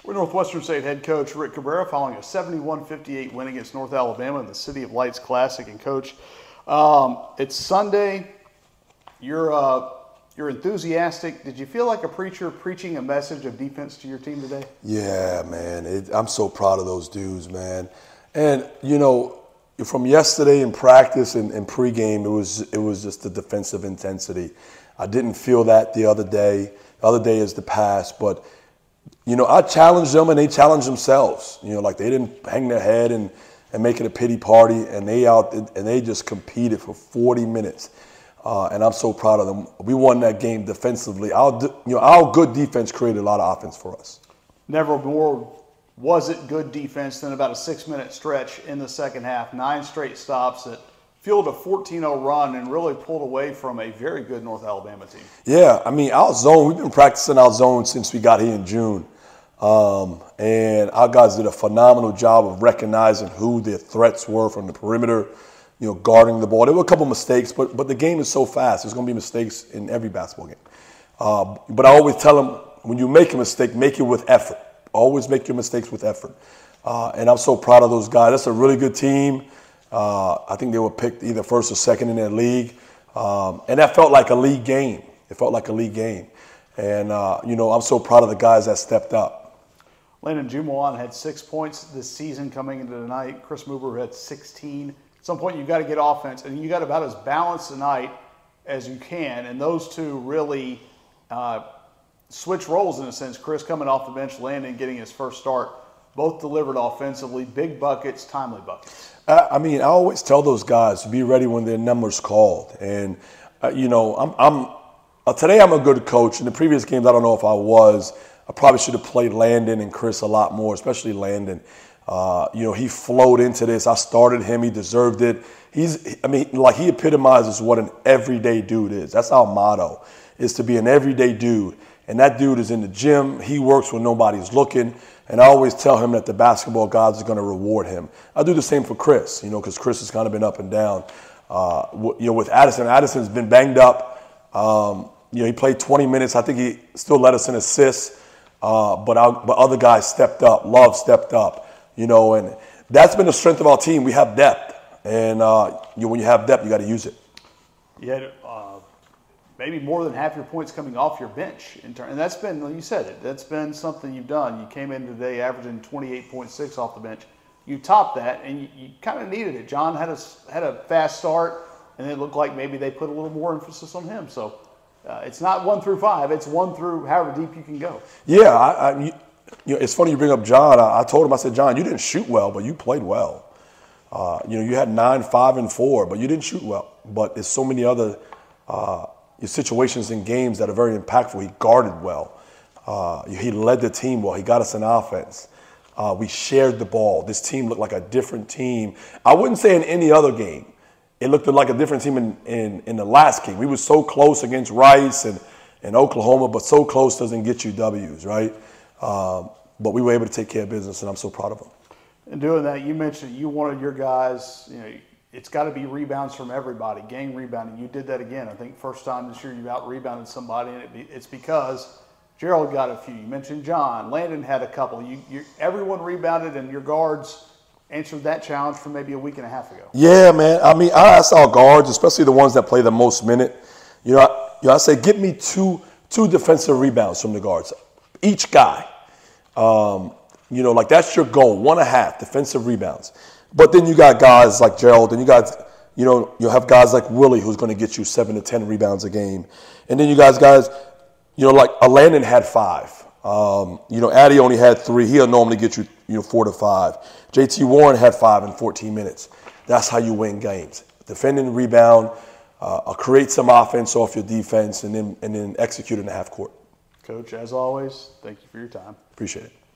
We're Northwestern State head coach Rick Cabrera following a 71-58 win against North Alabama in the City of Lights Classic. And coach, it's Sunday. You're enthusiastic. Did you feel like a preacher preaching a message of defense to your team today? Yeah, man. I'm so proud of those dudes, man. And you know, from yesterday in practice and pregame, it was just the defensive intensity. I didn't feel that the other day. The other day is the past, but you know, I challenged them and they challenged themselves. You know, like they didn't hang their head and make it a pity party, and they just competed for 40 minutes. And I'm so proud of them. We won that game defensively. Our good defense created a lot of offense for us. Never more was it good defense than about a 6-minute stretch in the second half. 9 straight stops that fueled a 14-0 run and really pulled away from a very good North Alabama team. Yeah, I mean, our zone, we've been practicing our zone since we got here in June. And our guys did a phenomenal job of recognizing who their threats were from the perimeter, you know, guarding the ball. There were a couple mistakes, but the game is so fast. There's going to be mistakes in every basketball game. But I always tell them, when you make a mistake, make it with effort. Always make your mistakes with effort. And I'm so proud of those guys. That's a really good team. I think they were picked either first or second in their league. And that felt like a league game. It felt like a league game. And, you know, I'm so proud of the guys that stepped up. Landon Jumawan had 6 points this season coming into tonight. Chris Muber had 16. At some point, you've got to get offense, and you got about as balanced tonight as you can. And those two really switch roles in a sense. Chris coming off the bench, Landon getting his first start. Both delivered offensively, big buckets, timely buckets. I mean, I always tell those guys to be ready when their number's called. And, you know, today I'm a good coach. In the previous games, I don't know if I was. I probably should have played Landon and Chris a lot more, especially Landon. You know, he flowed into this. I started him. He deserved it. He epitomizes what an everyday dude is. That's our motto, is to be an everyday dude. And that dude is in the gym. He works when nobody's looking. And I always tell him that the basketball gods are going to reward him. I do the same for Chris, you know, because Chris has kind of been up and down. You know, with Addison, Addison's been banged up. You know, he played 20 minutes. I think he still led us in assists. But other guys stepped up. Love stepped up. You know, and that's been the strength of our team. We have depth. And when you have depth, you got to use it. You had maybe more than half your points coming off your bench. And that's been, like you said it, that's been something you've done. You came in today averaging 28.6 off the bench. You topped that, and you kind of needed it. John had a fast start, and it looked like maybe they put a little more emphasis on him. So it's not 1 through 5. It's 1 through however deep you can go. Yeah, you know, it's funny you bring up John. I told him, I said, John, you didn't shoot well, but you played well. You know, you had 9, 5, and 4, but you didn't shoot well. But there's so many other situations in games that are very impactful. He guarded well. He led the team well. He got us an offense. We shared the ball. This team looked like a different team. I wouldn't say in any other game. It looked like a different team in the last game. We were so close against Rice and Oklahoma, but so close doesn't get you W's, right? But we were able to take care of business, and I'm so proud of them. And doing that, you mentioned you wanted your guys, you know, it's got to be rebounds from everybody, gang rebounding. You did that again. I think first time this year you out-rebounded somebody, and it's because Gerald got a few. You mentioned John. Landon had a couple. Everyone rebounded, and your guards answered that challenge from maybe a week and a half ago. Yeah, man. I mean, I asked our guards, especially the ones that play the most minute. You know, I say, get me two defensive rebounds from the guards, each guy. You know, like that's your goal, 1.5 defensive rebounds. But then you got guys like Gerald, and you'll have guys like Willie who's going to get you 7 to 10 rebounds a game. And then you guys, you know, like Landon had 5. You know, Addy only had 3. He'll normally get you, 4 to 5. JT Warren had 5 in 14 minutes. That's how you win games. Defend and rebound, create some offense off your defense, and then execute in the half court. Coach, as always, thank you for your time. Appreciate it.